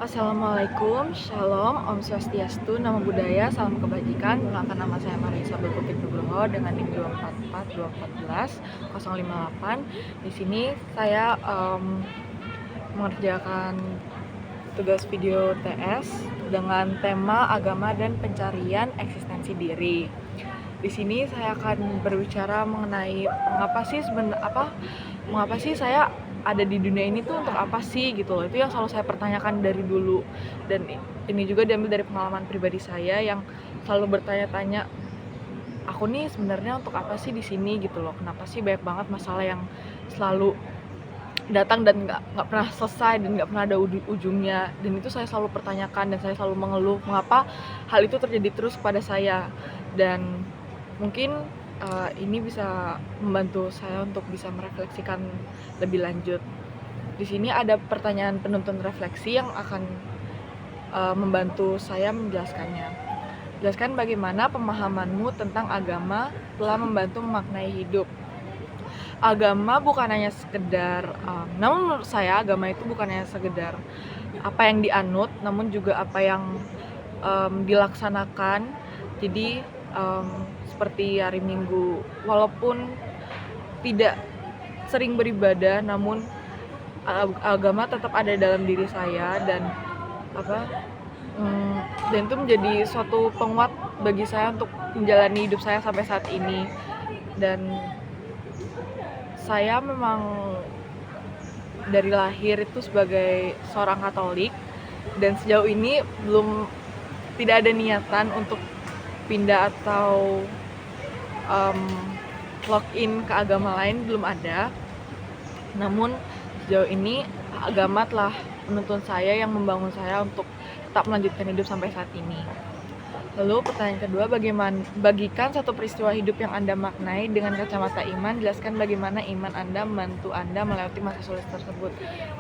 Assalamualaikum, Shalom, Om Swastiastu, Namo Buddhaya, Salam Kebajikan. Perkenalkan, nama saya Marisa Belkupit Nugroho dengan NIM 244 214 058. Di sini saya mengerjakan tugas video TS dengan tema agama dan pencarian eksistensi diri. Di sini saya akan berbicara mengenai mengapa sih saya ada di dunia ini tuh untuk apa sih gitu loh. Itu yang selalu saya pertanyakan dari dulu, dan ini juga diambil dari pengalaman pribadi saya yang selalu bertanya-tanya, aku nih sebenarnya untuk apa sih di sini gitu loh. Kenapa sih banyak banget masalah yang selalu datang dan nggak pernah selesai dan nggak pernah ada ujungnya. Dan itu saya selalu pertanyakan dan saya selalu mengeluh mengapa hal itu terjadi terus kepada saya. Dan mungkin ini bisa membantu saya untuk bisa merefleksikan lebih lanjut. Di sini ada pertanyaan penuntun refleksi yang akan membantu saya menjelaskannya. Jelaskan bagaimana pemahamanmu tentang agama telah membantu memaknai hidup. Agama bukan hanya sekedar, namun menurut saya agama itu bukan hanya sekedar apa yang dianut, namun juga apa yang dilaksanakan. Jadi seperti hari Minggu, walaupun tidak sering beribadah, namun agama tetap ada dalam diri saya, dan itu menjadi suatu penguat bagi saya untuk menjalani hidup saya sampai saat ini. Dan saya memang dari lahir itu sebagai seorang Katolik, dan sejauh ini tidak ada niatan untuk pindah atau login ke agama lain, belum ada. Namun sejauh ini agama telah menuntun saya, yang membangun saya untuk tetap melanjutkan hidup sampai saat ini. Lalu pertanyaan kedua, bagikan satu peristiwa hidup yang Anda maknai dengan kacamata iman. Jelaskan bagaimana iman Anda membantu Anda melewati masa sulit tersebut.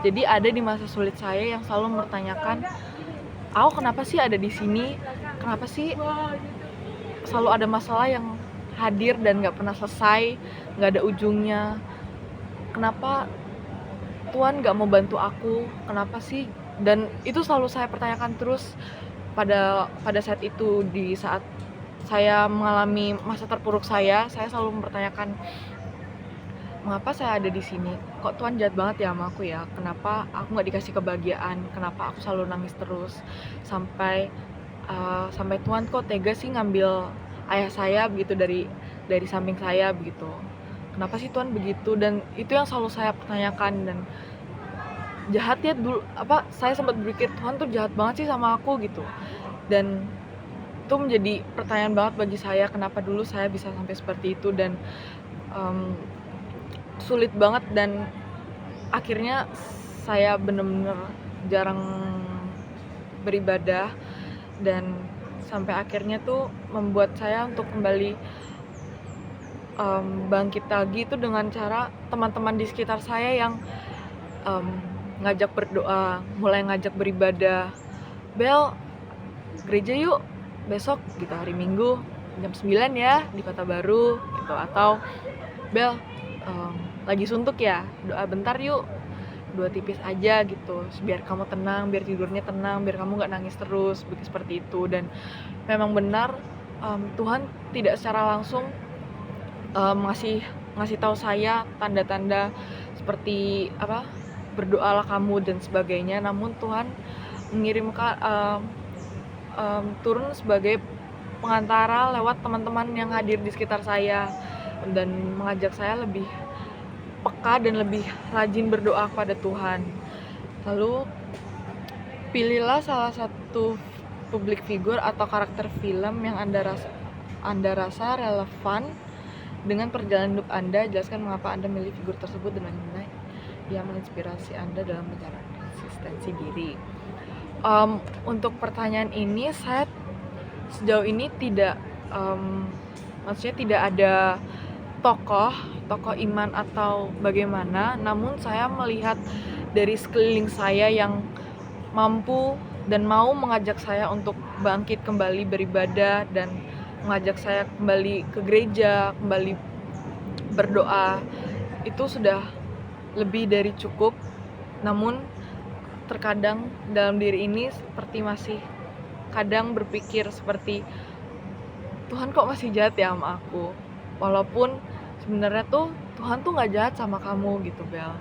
Jadi ada di masa sulit saya yang selalu mempertanyakan, aku kenapa sih ada di sini? Kenapa sih selalu ada masalah yang hadir dan gak pernah selesai, gak ada ujungnya? Kenapa Tuhan gak mau bantu aku? Kenapa sih? Dan itu selalu saya pertanyakan terus pada saat itu. Di saat saya mengalami masa terpuruk saya selalu mempertanyakan, mengapa saya ada di sini? Kok Tuhan jahat banget ya sama aku ya? Kenapa aku gak dikasih kebahagiaan? Kenapa aku selalu nangis terus? Sampai Tuhan kok tega sih ngambil ayah saya begitu dari samping saya begitu. Kenapa sih Tuhan begitu? Dan itu yang selalu saya pertanyakan. Dan jahat ya dulu, saya sempat berpikir Tuhan tuh jahat banget sih sama aku gitu. Dan itu menjadi pertanyaan banget bagi saya, kenapa dulu saya bisa sampai seperti itu. Dan sulit banget, dan akhirnya saya benar-benar jarang beribadah, dan sampai akhirnya tuh membuat saya untuk kembali bangkit lagi itu dengan cara teman-teman di sekitar saya yang ngajak berdoa, mulai ngajak beribadah. Bel, gereja yuk besok gitu, hari Minggu jam 9 ya di Kota Baru gitu. Atau Bel, lagi suntuk ya, doa bentar yuk, 2 tipis aja gitu, biar kamu tenang, biar tidurnya tenang, biar kamu gak nangis terus, seperti itu. Dan memang benar, Tuhan tidak secara langsung ngasih tahu saya tanda-tanda seperti berdoalah kamu dan sebagainya. Namun Tuhan mengirimkan turun sebagai pengantara lewat teman-teman yang hadir di sekitar saya, dan mengajak saya lebih peka dan lebih rajin berdoa kepada Tuhan. Lalu pilihlah salah satu public figure atau karakter film yang Anda rasa relevan dengan perjalanan hidup Anda. Jelaskan mengapa Anda memilih figur tersebut dan bagaimana ia menginspirasi Anda dalam mencari eksistensi diri. Untuk pertanyaan ini saya sejauh ini tidak ada tokoh iman atau bagaimana, namun saya melihat dari sekeliling saya yang mampu dan mau mengajak saya untuk bangkit kembali beribadah, dan mengajak saya kembali ke gereja, kembali berdoa. Itu sudah lebih dari cukup. Namun terkadang dalam diri ini seperti masih kadang berpikir seperti, Tuhan kok masih jahat ya sama aku, walaupun sebenarnya tuh Tuhan tuh nggak jahat sama kamu gitu Bel.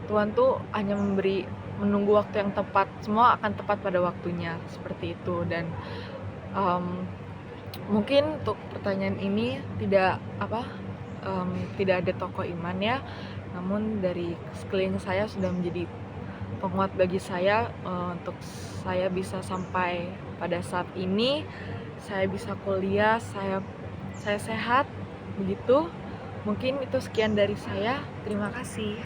Tuhan tuh hanya menunggu waktu yang tepat, semua akan tepat pada waktunya, seperti itu. Dan mungkin untuk pertanyaan ini tidak ada tokoh iman ya, namun dari sekeliling saya sudah menjadi penguat bagi saya, untuk saya bisa sampai pada saat ini, saya bisa kuliah, saya sehat begitu. Mungkin itu sekian dari saya. Terima kasih.